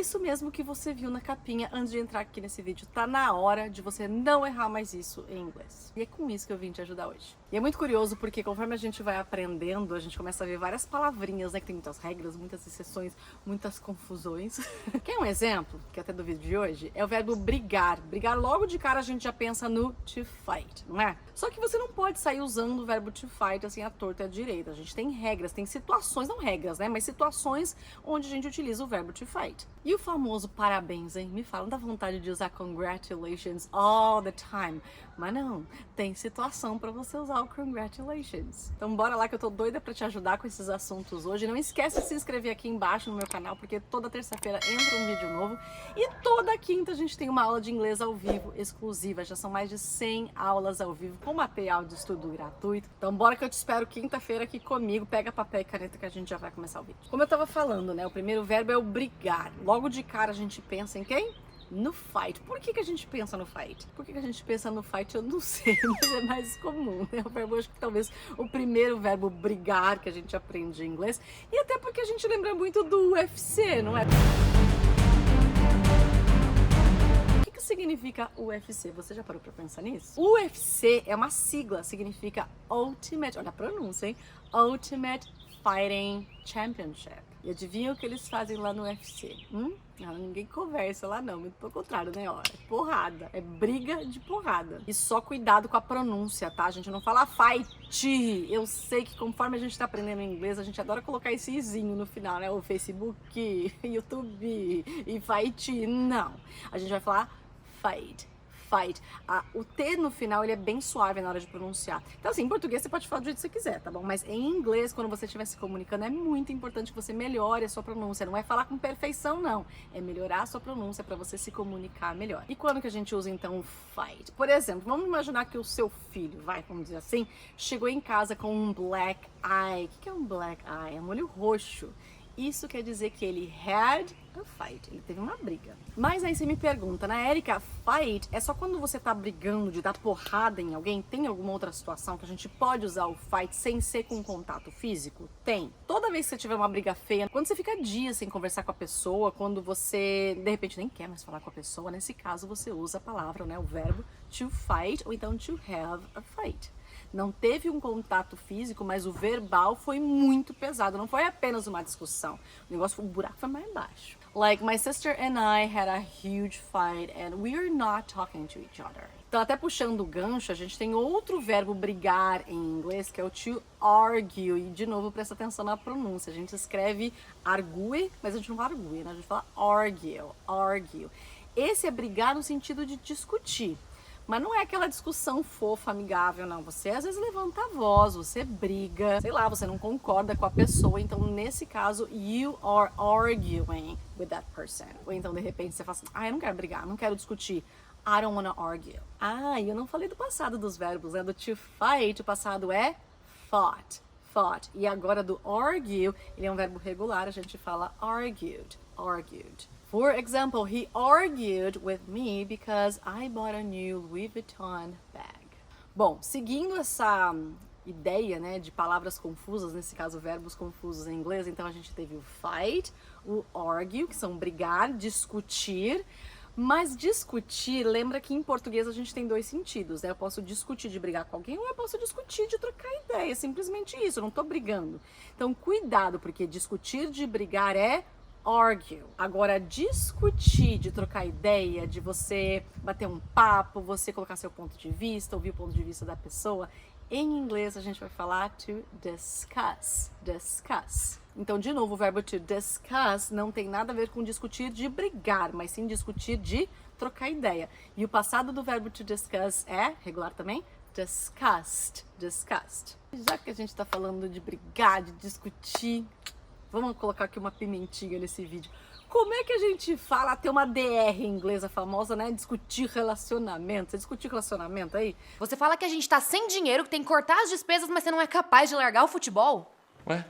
isso mesmo que você viu na capinha antes de entrar aqui nesse vídeo. Tá na hora de você não errar mais isso em inglês. E é com isso que eu vim te ajudar hoje. E é muito curioso porque conforme a gente vai aprendendo, a gente começa a ver várias palavrinhas, né? Que tem muitas regras, muitas exceções, muitas confusões. Quer um exemplo, que até do vídeo de hoje? É o verbo brigar. Brigar logo de cara a gente já pensa no to fight, não é? Só que você não pode sair usando o verbo to fight assim à torta e à direita. A gente tem regras, tem situações, não regras, né? Mas situações onde a gente utiliza o verbo to fight. E o famoso parabéns, hein? Me falam da vontade de usar congratulations all the time. Mas não, tem situação pra você usar o congratulations. Então bora lá que eu tô doida pra te ajudar com esses assuntos hoje. Não esquece de se inscrever aqui embaixo no meu canal, porque toda terça-feira entra um vídeo novo. E toda quinta a gente tem uma aula de inglês ao vivo exclusiva. Já são mais de 100 aulas ao vivo com material de estudo gratuito. Então bora que eu te espero quinta-feira aqui comigo. Pega papel e caneta que a gente já vai começar o vídeo. Como eu tava falando, né? O primeiro verbo é o brigar. Logo de cara a gente pensa em quem? No fight. Por que a gente pensa no fight? Por que a gente pensa no fight? Eu não sei, mas é mais comum, né? O verbo, acho que talvez o primeiro verbo brigar que a gente aprende em inglês. E até porque a gente lembra muito do UFC, não é? O que significa UFC? Você já parou pra pensar nisso? UFC é uma sigla, significa Ultimate, olha a pronúncia, hein? Ultimate Fighting Championship. E adivinha o que eles fazem lá no UFC? Não, ninguém conversa lá não, muito pelo contrário, né? Ó, é porrada, é briga de porrada. E só cuidado com a pronúncia, tá? A gente não fala fight. Eu sei que conforme a gente tá aprendendo inglês, a gente adora colocar esse izinho no final, né? O Facebook, YouTube e fight. Não, a gente vai falar fight. Fight. O T no final ele é bem suave na hora de pronunciar. Então assim, em português você pode falar do jeito que você quiser, tá bom? Mas em inglês, quando você estiver se comunicando, é muito importante que você melhore a sua pronúncia. Não é falar com perfeição, não. É melhorar a sua pronúncia para você se comunicar melhor. E quando que a gente usa então o fight? Por exemplo, vamos imaginar que o seu filho, vamos dizer assim, chegou em casa com um black eye. O que é um black eye? É um olho roxo. Isso quer dizer que ele had a fight, ele teve uma briga. Mas aí você me pergunta, né, Erika, fight é só quando você tá brigando de dar porrada em alguém? Tem alguma outra situação que a gente pode usar o fight sem ser com contato físico? Tem. Toda vez que você tiver uma briga feia, quando você fica dias sem conversar com a pessoa, quando você, de repente, nem quer mais falar com a pessoa, nesse caso você usa a palavra, né, o verbo to fight ou então to have a fight. Não teve um contato físico, mas o verbal foi muito pesado. Não foi apenas uma discussão. O negócio, o buraco foi mais baixo. Like, my sister and I had a huge fight and we are not talking to each other. Então, até puxando o gancho, a gente tem outro verbo brigar em inglês, que é o to argue. E, de novo, presta atenção na pronúncia. A gente escreve argue, mas a gente não fala argue, né? A gente fala argue, argue. Esse é brigar no sentido de discutir. Mas não é aquela discussão fofa, amigável, não. Você às vezes levanta a voz, você briga, sei lá, você não concorda com a pessoa. Então, nesse caso, you are arguing with that person. Ou então, de repente, você fala assim, eu não quero brigar, não quero discutir. I don't wanna argue. E eu não falei do passado dos verbos, né? Do to fight, o passado é fought. Fought. E agora do argue, ele é um verbo regular, a gente fala argued. Argued. For example, he argued with me because I bought a new Louis Vuitton bag. Bom, seguindo essa ideia, né, de palavras confusas, nesse caso verbos confusos em inglês, então a gente teve o fight, o argue, que são brigar, discutir. Mas discutir, lembra que em português a gente tem dois sentidos, né? Eu posso discutir de brigar com alguém ou eu posso discutir de trocar ideia, simplesmente isso, eu não tô brigando. Então cuidado, porque discutir de brigar é argue. Agora, discutir, de trocar ideia, de você bater um papo, você colocar seu ponto de vista, ouvir o ponto de vista da pessoa, em inglês a gente vai falar to discuss. Discuss. Então, de novo, o verbo to discuss não tem nada a ver com discutir de brigar, mas sim discutir de trocar ideia. E o passado do verbo to discuss é, regular também, discussed. Discussed. Já que a gente tá falando de brigar, de discutir, vamos colocar aqui uma pimentinha nesse vídeo. Como é que a gente fala, tem uma DR inglesa famosa, né? Discutir relacionamento. Você discutir relacionamento aí? Você fala que a gente tá sem dinheiro, que tem que cortar as despesas, mas você não é capaz de largar o futebol? Ué,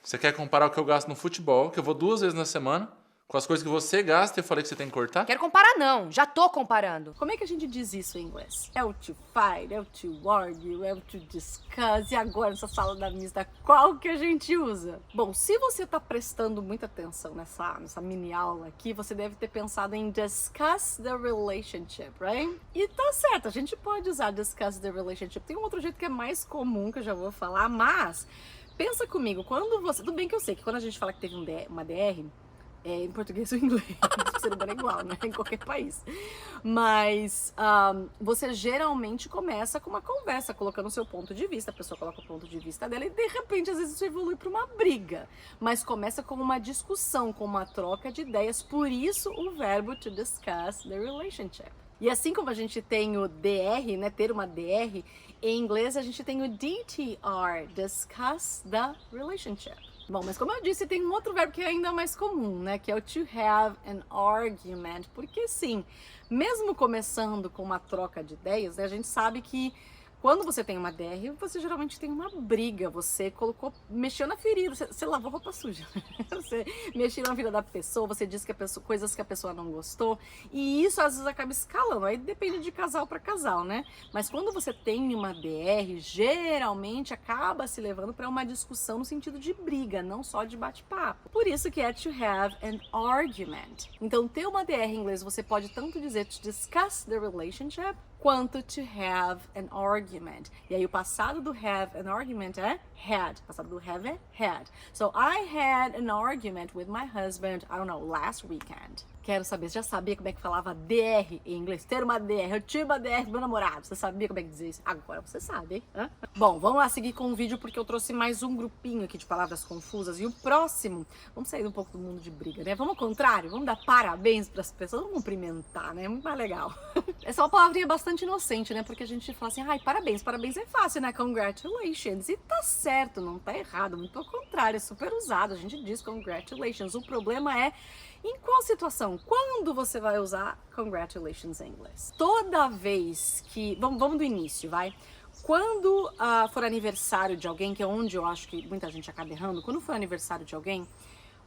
você quer comparar o que eu gasto no futebol, que eu vou 2 vezes na semana, Com as coisas que você gasta, eu falei que você tem que cortar? Quero comparar não, já tô comparando. Como é que a gente diz isso em inglês? É o to fight, é o to argue, é o to discuss. E agora, nessa sala da mista, qual que a gente usa? Bom, se você tá prestando muita atenção nessa mini aula aqui, você deve ter pensado em discuss the relationship, right? E tá certo, a gente pode usar discuss the relationship. Tem um outro jeito que é mais comum, que eu já vou falar, mas pensa comigo, quando você... Tudo bem que eu sei que quando a gente fala que teve uma DR, em português ou em inglês, o ser humano é igual, né? Em qualquer país. Mas você geralmente começa com uma conversa, colocando o seu ponto de vista, a pessoa coloca o ponto de vista dela e de repente às vezes isso evolui para uma briga. Mas começa com uma discussão, com uma troca de ideias, por isso o verbo to discuss the relationship. E assim como a gente tem o DR, né, ter uma DR, em inglês a gente tem o DTR, discuss the relationship. Bom, mas como eu disse, tem um outro verbo que é ainda mais comum, né? Que é o to have an argument. Porque sim, mesmo começando com uma troca de ideias, né, a gente sabe que quando você tem uma DR, você geralmente tem uma briga. Você mexeu na ferida, você lavou roupa suja. Você mexeu na vida da pessoa, você disse que coisas que a pessoa não gostou. E isso às vezes acaba escalando. Aí depende de casal para casal, né? Mas quando você tem uma DR, geralmente acaba se levando para uma discussão no sentido de briga, não só de bate-papo. Por isso que é to have an argument. Então, ter uma DR em inglês, você pode tanto dizer to discuss the relationship, quanto to have an argument. E aí o passado do have an argument é had. O passado do have é had. So I had an argument with my husband, I don't know, last weekend. Quero saber, você já sabia como é que falava DR em inglês? Ter uma DR, eu tive uma DR com meu namorado. Você sabia como é que dizia isso? Agora você sabe, hein? Hã? Bom, vamos lá seguir com o vídeo porque eu trouxe mais um grupinho aqui de palavras confusas. E o próximo, vamos sair um pouco do mundo de briga, né? Vamos ao contrário, vamos dar parabéns para as pessoas, vamos cumprimentar, né? Muito mais legal. Essa é uma palavrinha bastante inocente, né? Porque a gente fala assim, ai, parabéns, parabéns é fácil, né? Congratulations. E tá certo, não tá errado, muito ao contrário, é super usado. A gente diz congratulations. O problema é em qual situação? Quando você vai usar congratulations em inglês? Toda vez que... Vamos do início, vai. Quando for aniversário de alguém, que é onde eu acho que muita gente acaba errando, quando for aniversário de alguém,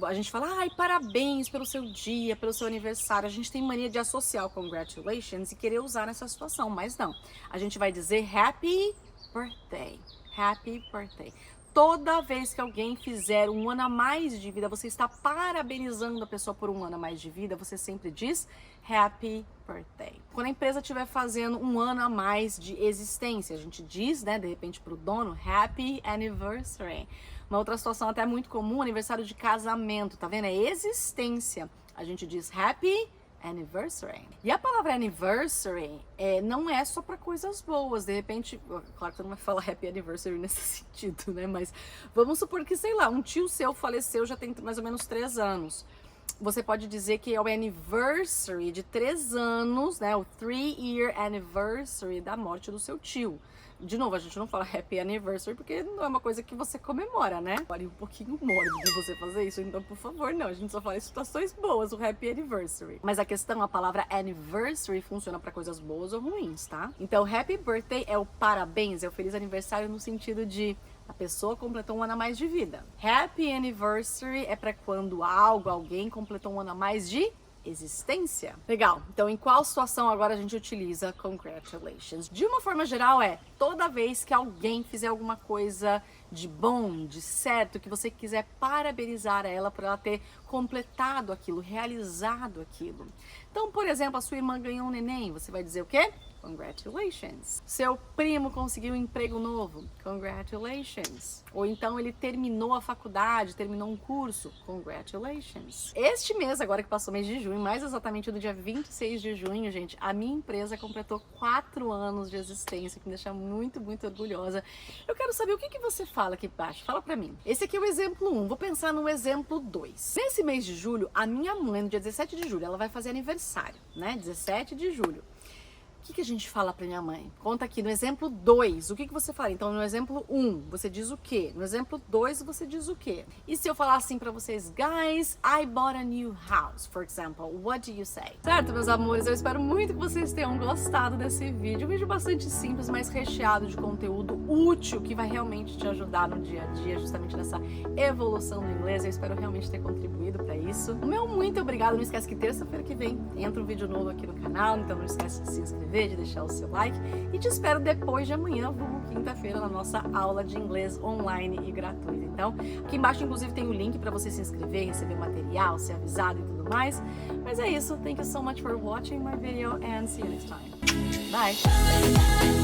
a gente fala, ai, parabéns pelo seu dia, pelo seu aniversário. A gente tem mania de associar o congratulations e querer usar nessa situação, mas não. A gente vai dizer happy birthday. Happy birthday. Toda vez que alguém fizer um ano a mais de vida, você está parabenizando a pessoa por um ano a mais de vida, você sempre diz happy birthday. Quando a empresa estiver fazendo um ano a mais de existência, a gente diz, né, de repente para o dono, happy anniversary. Uma outra situação até muito comum, aniversário de casamento, tá vendo? É existência. A gente diz happy anniversary. E a palavra anniversary não é só para coisas boas. De repente, claro que você não vai falar happy anniversary nesse sentido, né? Mas vamos supor que, sei lá, um tio seu faleceu já tem mais ou menos 3 anos. Você pode dizer que é o anniversary de 3 anos, né? O 3-year anniversary da morte do seu tio. De novo, a gente não fala happy anniversary porque não é uma coisa que você comemora, né? Pare um pouquinho mórbido de você fazer isso, então por favor, não. A gente só fala em situações boas, o happy anniversary. Mas a questão, a palavra anniversary funciona para coisas boas ou ruins, tá? Então, happy birthday é o parabéns, é o feliz aniversário no sentido de a pessoa completou um ano a mais de vida. Happy anniversary é para quando alguém completou um ano a mais de existência. Legal. Então, em qual situação agora a gente utiliza congratulations? De uma forma geral toda vez que alguém fizer alguma coisa de bom, de certo, que você quiser parabenizar ela por ela ter completado aquilo, realizado aquilo. Então, por exemplo, a sua irmã ganhou um neném, você vai dizer o quê? Congratulations. Seu primo conseguiu um emprego novo. Congratulations. Ou então ele terminou a faculdade, terminou um curso. Congratulations. Este mês, agora que passou o mês de junho, mais exatamente no dia 26 de junho, gente, a minha empresa completou 4 anos de existência, que me deixa muito, muito orgulhosa. Eu quero saber o que você fala aqui embaixo. Fala pra mim. Esse aqui é o exemplo 1. Vou pensar no exemplo 2. Nesse mês de julho, a minha mãe, no dia 17 de julho, ela vai fazer aniversário, né? 17 de julho. que a gente fala pra minha mãe? Conta aqui no exemplo 2, o que você fala? Então, no exemplo 1, você diz o quê? No exemplo 2, você diz o quê? E se eu falar assim pra vocês, guys, I bought a new house, for example, what do you say? Certo, meus amores? Eu espero muito que vocês tenham gostado desse vídeo. Um vídeo bastante simples, mas recheado de conteúdo útil, que vai realmente te ajudar no dia a dia, justamente nessa evolução do inglês. Eu espero realmente ter contribuído pra isso. O meu muito obrigado. Não esquece que terça-feira que vem entra um vídeo novo aqui no canal, então não esquece de se inscrever, de deixar o seu like, e te espero depois de amanhã, vulgo quinta-feira, na nossa aula de inglês online e gratuita. Então, aqui embaixo inclusive tem o link para você se inscrever, receber material, ser avisado e tudo mais. Mas é isso. Thank you so much for watching my video and see you next time. Bye!